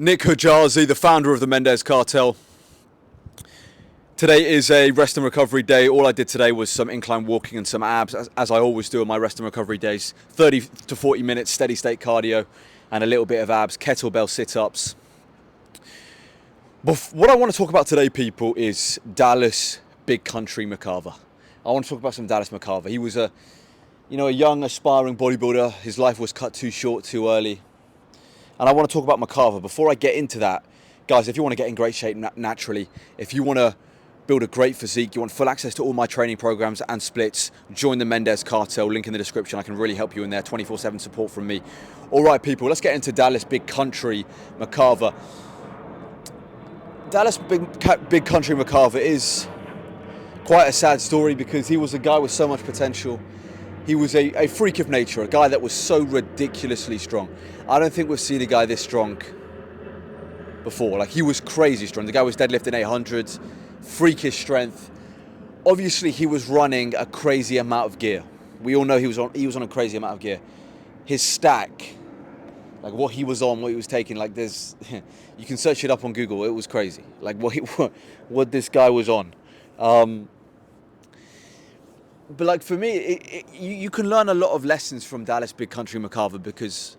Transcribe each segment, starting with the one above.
Nick Hajazi, the founder of the Mendez Cartel. Today is a rest and recovery day. All I did today was some incline walking and some abs, as I always do on my rest and recovery days. 30 to 40 minutes steady state cardio and a little bit of abs, kettlebell sit-ups. But what I want to talk about today, people, is Dallas Big Country McCarver. I want to talk about some Dallas McCarver. He was a young aspiring bodybuilder. His life was cut too short, too early. And I want to talk about McCarver. Before I get into that, guys, if you want to get in great shape naturally, if you want to build a great physique, you want full access to all my training programs and splits, join the Mendez Cartel, link in the description. I can really help you in there, 24/7 support from me. All right, people, let's get into Dallas Big Country McCarver. Dallas Big Country McCarver is quite a sad story because he was a guy with so much potential. He was a freak of nature, a guy that was so ridiculously strong. I don't think we've seen a guy this strong before. Like, he was crazy strong. The guy was deadlifting 800s, freakish strength. Obviously, he was running a crazy amount of gear. We all know he was on a crazy amount of gear. His stack, like what he was on, what he was taking, like there's, you can search it up on Google. It was crazy. Like what this guy was on. But like for me, you can learn a lot of lessons from Dallas Big Country McCarver because,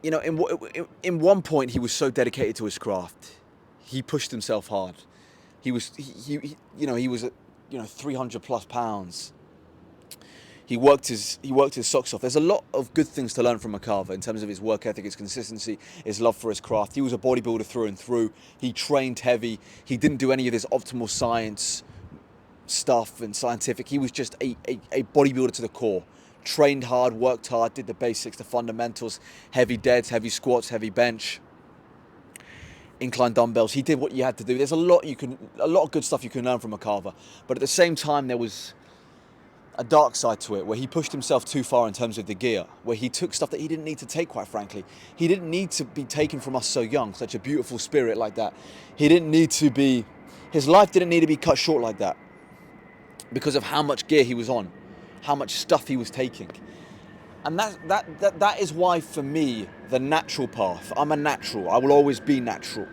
in one point he was so dedicated to his craft. He pushed himself hard. He was 300 plus pounds. He worked his socks off. There's a lot of good things to learn from McCarver in terms of his work ethic, his consistency, his love for his craft. He was a bodybuilder through and through. He trained heavy. He didn't do any of this optimal science stuff and scientific. He was just a bodybuilder to the core. Trained hard, worked hard, did the basics, the fundamentals, heavy deads, heavy squats, heavy bench, incline dumbbells. He did what you had to do. There's a lot of good stuff you can learn from McCarver. But at the same time, there was a dark side to it where he pushed himself too far in terms of the gear, where he took stuff that he didn't need to take, quite frankly. He didn't need to be taken from us so young, such a beautiful spirit like that. His life didn't need to be cut short like that because of how much gear he was on, how much stuff he was taking. And that is why, for me, the natural path, I'm a natural, I will always be natural.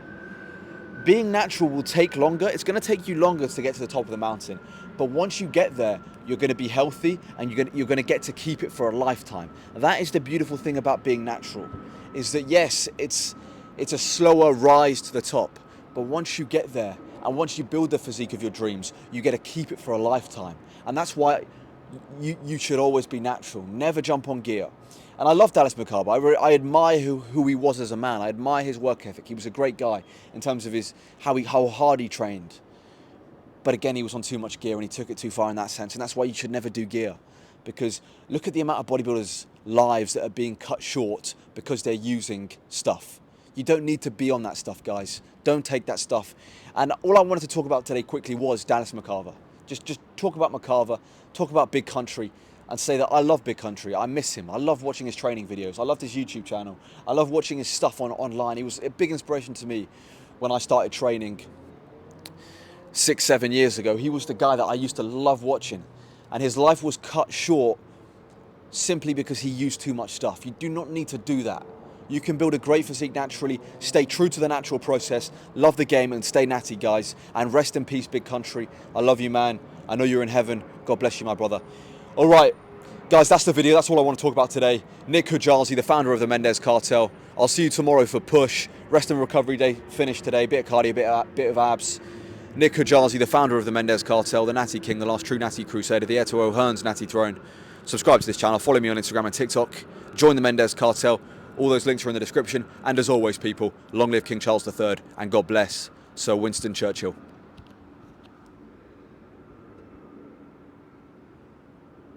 Being natural will take longer. It's going to take you longer to get to the top of the mountain. But once you get there, you're going to be healthy and you're going to get to keep it for a lifetime. That is the beautiful thing about being natural, is that yes, it's a slower rise to the top. But once you get there and once you build the physique of your dreams, you get to keep it for a lifetime. And that's why you should always be natural. Never jump on gear. And I love Dallas McCarver. I admire who he was as a man. I admire his work ethic. He was a great guy in terms of how hard he trained. But again, he was on too much gear and he took it too far in that sense. And that's why you should never do gear. Because look at the amount of bodybuilders' lives that are being cut short because they're using stuff. You don't need to be on that stuff, guys. Don't take that stuff. And all I wanted to talk about today quickly was Dallas McCarver. Just talk about McCarver, talk about Big Country, and say that I love Big Country. I miss him. I love watching his training videos. I loved his YouTube channel. I love watching his stuff online. He was a big inspiration to me when I started training 6-7 years ago. He was the guy that I used to love watching. And his life was cut short simply because he used too much stuff. You do not need to do that. You can build a great physique naturally, stay true to the natural process, love the game and stay natty, guys. And rest in peace, Big Country. I love you, man. I know you're in heaven. God bless you, my brother. All right, guys, that's the video. That's all I want to talk about today. Nick Hajazi, the founder of the Mendez Cartel. I'll see you tomorrow for push. Rest and recovery day finished today. Bit of cardio, bit of abs. Nick Hajazi, the founder of the Mendez Cartel, the Natty King, the last true Natty Crusader, the heir to O'Hearn's Natty Throne. Subscribe to this channel. Follow me on Instagram and TikTok. Join the Mendez Cartel. All those links are in the description. And as always, people, long live King Charles III and God bless Sir Winston Churchill.